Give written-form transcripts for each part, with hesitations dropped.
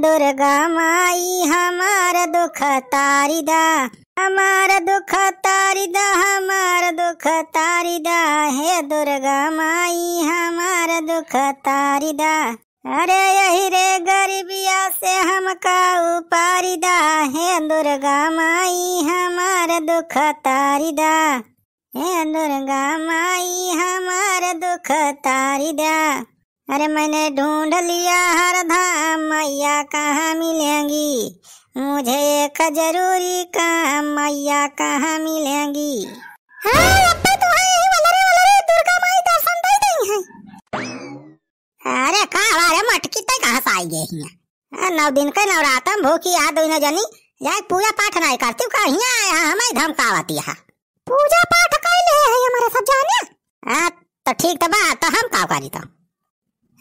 दुर्गा माई हमार दुख तारी दा, हमार दुख तारी दा, हमार दुख तारी दा, हे दुर्गा माई हमार दुख तारी दा। अरे यही रे गरीबिया से हमका उपारी दा, हे दुर्गा माई हमार दुख तारी दा, हे दुर्गा माई हमार दुख तारी दा। अरे मैंने ढूंढ लिया हर धाम, मैया कहाँ मिलेंगी, मुझे एक जरूरी काम, मैया कहाँ मिलेंगी। दुर्गा माई दर्शन दे दी है। अरे कहाँ मटकी तक कहाँ से आई गई? 9 दिन के नवरात्र भूखी आ दो जनी जाए पूजा पाठ नहीं करती कहीं आया हमें धमकावती है। पूजा पाठ कर ले है हमारे सब जाने। तो ठीक तो बात तो हम का करी तो।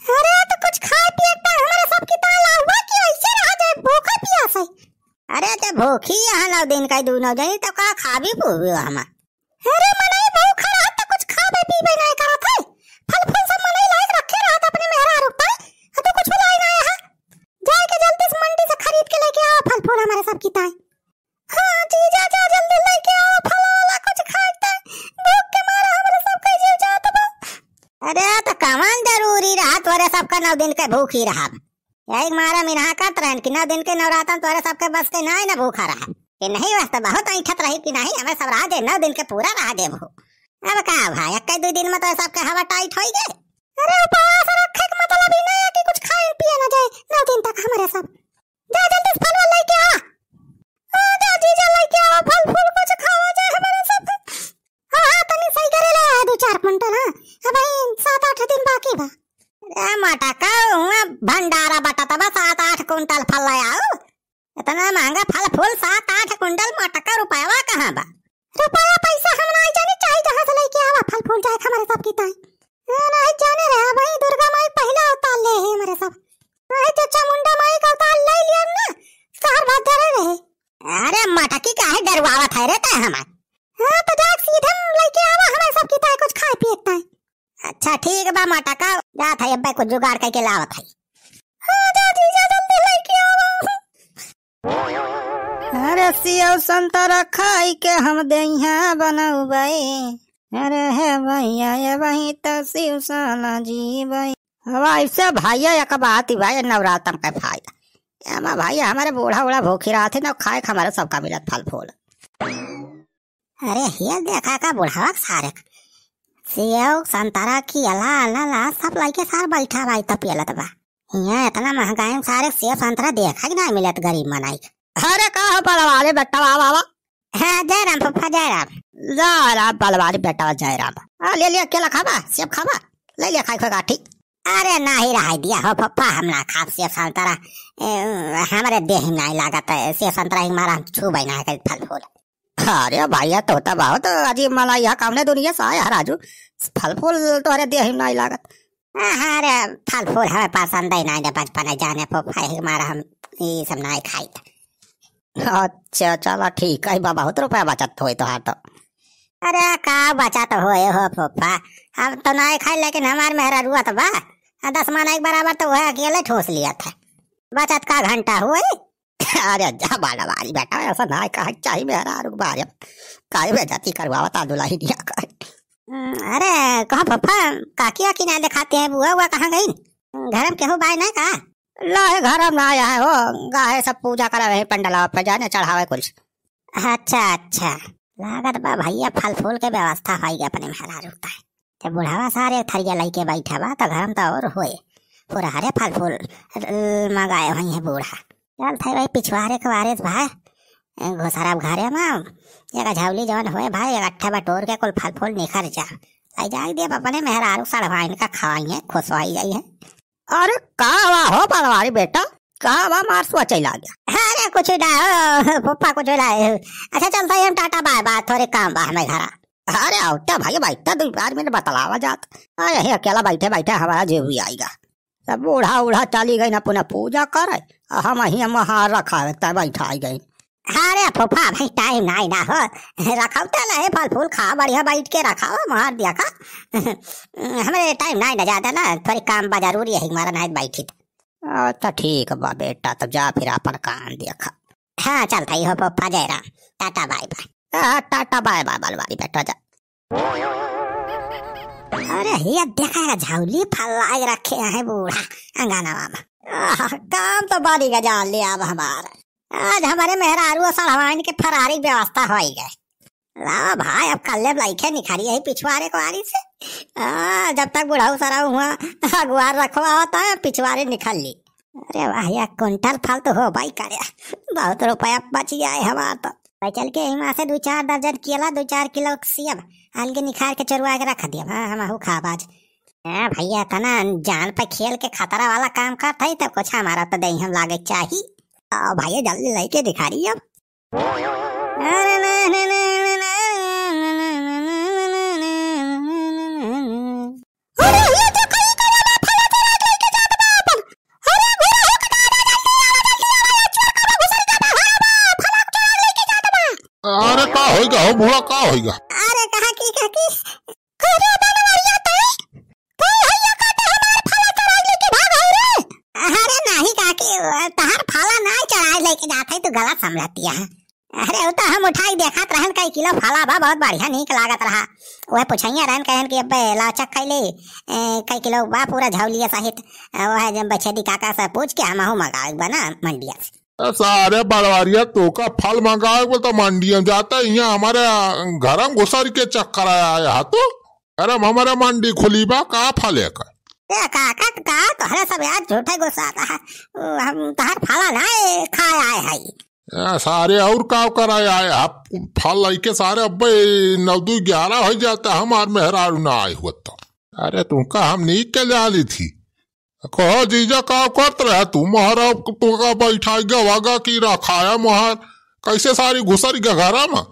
अरे तो कुछ खाए पिए का हमारे सब की ताला हुआ कि ऐसे रह जाए भूखा प्यासा। अरे ते भूखी यहाँ 9 दिन का दूनो जनी तो का खा भी पूवे हम। अरे मनाई भूखा रहा तो कुछ खावे पीवे नहीं करत है। फल फूल सब मनाई लायक रखे रहा अपने मेहरा रुकता है तो कुछ लाई ना है। जाए के जल्दी से मंडी से खरीद के लेके आओ फल फूल हमारे सब की ताई। हां जीजा जा जल्दी लेके आओ फल वाला कुछ खाते भूख के मारे हमारे सब का जीव जात बा। अरे तो कमान जरूरी रहा तोरे सबका 9 दिन के भूखी रहा। यही मारा मिनहा करत रहन कि 9 दिन के नवरात्र तोरे सबके बस के नहीं ना भूखा रहा कि नहीं वास्ते बहुत ऐठत रही कि नहीं हमें सब रह दे 9 दिन के पूरा रह दे भू। अब का भाई 1-2 दिन में तोरे सबके हवा टाइट हो गए। अरे उपवास रखे के मतलब ही नहीं है कि कुछ खाए पिए ना जाए 9 दिन तक हमारे सब। जा जल्दी फल वाला लेके आ। जा जीजा लेके आओ फल फूल कुछ खावा जाए हमारे सब। हां तनी सही करे ले 2-4 क्विंटल। हां अब 7-8 दिन बाकी बा। अरे मटका हुआ भंडारा बटा तब 7-8 कुंटल फल ले आओ। इतना महंगा फल फूल 7-8 कुंटल मटका रुपया कहाँ बा? रुपया पैसा हम नहीं जाने चाहिए जहाँ से लेके आवा फल फूल जाए हमारे सब की ताई। नहीं जाने रहा भाई दुर्गा माई पहला अवतार ले है हमारे सब। नहीं चचा मुंडा माई का अवतार ले लिया ना सार भद्र रहे। अरे मटकी काहे डरवावत है रे तै हमार? हां तो जा सीधे लेके आवा हमारे सब की ताई कुछ खाए पिए ताई। अच्छा ठीक बा मटका जात है अब कुछ जुगाड़ करके लावत है। हां जा जीजा जल्दी लेके आवा। अरे सेव संतरा खाई के हम देइहा बनऊ भाई। अरे है भैया ये वही तो शिव साला जी भाई। हवा ऐसे भैया एक बात ही भाई नवरात्र का फायदा एमा भाई हमारे बूढ़ा भूखी रहा थे ना खाए हमारे सबका मिलत फल फूल। अरे ये देखा का बुढ़ावा सारे सेव संतरा की अला सब लाइके सार बैठा भाई तब पियलत बा। यहाँ इतना महंगाई में सारे सेव संतरा देखा कि नहीं मिलत गरीब मनाई। अरे का बड़वाले बेटा बाबा। हाँ जय राम पप्पा जय राम बड़वाले बेटा जय राम। ले लिया केला खावा सेब खावा ले लिया खाई गाठी। अरे नहीं रहा दिया हो पप्पा हम ना खा सेब संतरा हमारे देह नहीं लागत सेब संतरा हमारा छूबे ना है फल फूल। अरे भैया तोता बहुत अजीब मला यह काम ने दुनिया से आया राजू फल फूल तोहरे देह में नहीं लागत। अरे फल फूल हमें पसंद ही नहीं बचपन जाने पप्पा हमारा हम ये सब नहीं खाई। अच्छा चलो ठीक है बाबा बहुत रुपया बचत हो तो हाँ तो। अरे का बचत हो पप्पा हम तो नहीं खाई लेकिन हमारे मेहरा रुआ तो बा 10 माना एक बराबर तो वह अकेले ठोस लिया था बचत का घंटा हुए। अरे जा बाला वाली बेटा ऐसा ना कहा चाहिए मेरा रुक बारे काय बेजाती करवावा तादुला ही दिया कर। अरे कहा पप्पा काकिया की ना दिखाते हैं बुआ हुआ कहाँ गई घर में केहू बाय नहीं कहा लाए घर में आया है हो गाय सब पूजा करा रहे पंडला पे जाने चढ़ावे कुछ। अच्छा लागत बा भैया फल फूल के व्यवस्था हो गया अपने मेहरा रुकता है जब बुढ़ावा सारे थरिया लेके बैठा बा तो घर में तो और होए पूरा हरे फल फूल मंगाए हुई है बूढ़ा। चल थे भाई पिछवाड़े के वारिस भाई घोसरा घरे में एक झौली जवन होए भाई एक अट्ठा बटोर के कुल फल फूल निखर जा लाई जाए दे अपने मेहरारू सड़वाइन का खावाई है खुशवाई जाई है। अरे कहा हो पलवारी बेटा कहा मारसुआ चला गया। अरे कुछ ना पप्पा कुछ ना। अच्छा चलता है हम टाटा बाय बाय थोड़े काम बा हमें घरा। अरे औटा भाई बैठा 2 बार मैंने बतलावा जात अरे अकेला बैठे बैठे हमारा जीव भी आएगा सब बूढ़ा चली गई ना पुनः पूजा करे हम ही वहाँ रखा बैठा आई गई। अरे फूफा भाई टाइम नहीं ना हो रखाओ है फल फूल खा बढ़िया बैठ के रखाओ मार दिया का हमें टाइम नहीं ना ज्यादा ना थोड़ी काम बा जरूरी है हमारा नहीं बैठी अच्छा ठीक बा बेटा, तो जा फिर अपन काम देखा। हाँ चल भाई हो पप्पा Jairam, tata bye bye. Tata bye bye बालवारी बेटा जा। अरे ये देखा झाउली फल लाग रखे हैं बूढ़ा अंगाना मामा। काम तो बारी का जान लिया अब हमारा। आज हमारे मेहरारू सड़वाइन के फरारी व्यवस्था हो गए। ला भाई अब कल लाइके निखारी है पिछवाड़े को आरी से। जब तक बुढ़ाऊ सरा हुआ अगुआर रखवा होता है पिछवाड़े निकल ली। अरे वाह यार कुंटल फल तो हो भाई करे, बहुत रुपया बच गया है हमारा। तो भाई चल के यहाँ से 2-4 दर्जन केला 2-4 किलो सेब अलगे निखार के चरुआ के रख दिया। हाँ हम खाब आज। भैया तना जान पे खेल के खतरा वाला काम करता ही तब कुछ हमारा तो दही हम लागे चाहिए। भैया जल्दी लेके दिखा रही अब। अरे का होइगा हो बुढ़ा का होइगा? अरे कहा की अरे बनवारिया भैया कहते हमार फला चढ़ाई लेके भाग आई रे। अरे नहीं काकी तहार फला नहीं चढ़ाई लेके जाते तो गलत समझती है। अरे वो तो हम उठाई देखत रहन कई किलो फला बा बहुत बढ़िया नीक लागत रहा। वह पूछैया रहन कहन कि अबे लाचक खैले कई किलो बा पूरा झौलिया सहित। वह जब बछेदी काका से पूछ के हम मंगाए बना मंडिया से। सारे बलवारिया तो का फल मंगाए बोलता मंडिया जाता यहाँ हमारे घर में घुसर के चक्कर आया तो। अरे हमारे मंडी खुली बा का फल है का? काका का तोहरे सब यार झूठे गुस्सा आता है। हम तहर फला ना खाए आए है। सारे और का कराए आए आप फल लेके सारे अब्बे 9-11 हो जाता हमार मेहरारू ना आए हुआ तो। अरे तुमका हम नीक के ले आली थी। कहो जीजा का करत रहे तू महारा तुमका बैठा गवागा की रखाया महार कैसे सारी घुसर के घरा में।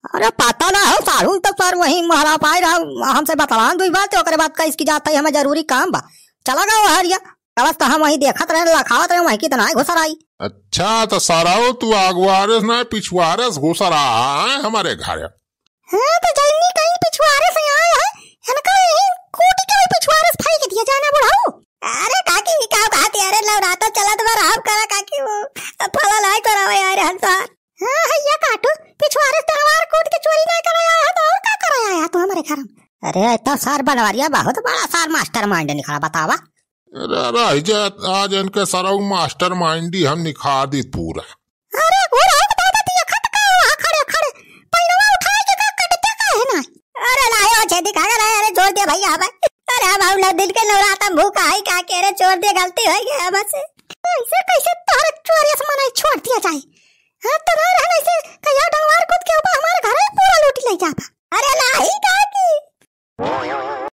अरे पता ना हो सारू तो सर वही महारा पाए रहा हमसे बतलान दुई बात ओकरे बाद कैस की जाता है हमें जरूरी काम बा चला गया हरिया बस तो हम वही देखत रहे लखावत रहे वही कितना घुसर आई। अच्छा तो साराओ तू आगुआरे ना पिछुआरे से घुसर आए हमारे घर। हाँ तो जल्दी कहीं पिछुआरे से आए हैं इनका यही कोटी के पिछुआरे से फेंक दिया जाना बुढ़ाऊ। अरे काकी का कहती अरे लौराता चला तो राव करा काकी वो फला लाई करा यार हंसार। हां हैया काटो पिछवाड़े तलवार कूद के चोरी नहीं कराया है तो और का कराया है तो हमारे घर में। अरे तो सर बनवारिया बहुत बड़ा सर मास्टर माइंड निखरा बतावा। अरे आज इनके सरौ मास्टर माइंड ही हम निखार दी पूरा। अरे वो राव बता देती है खट का खड़े खड़े पैरवा उठा के का कटते का है ना। अरे लायो छे दिखा के अरे जोर दे भैया भाई। अरे हम ना दिन के नवराता भूखा है का के रे छोड़ दे गलती हो गई अब से ऐसे कैसे तोहरे चोरी से मनाई छोड़ दिया जाए। हां तो ना रहना ऐसे कया डलवार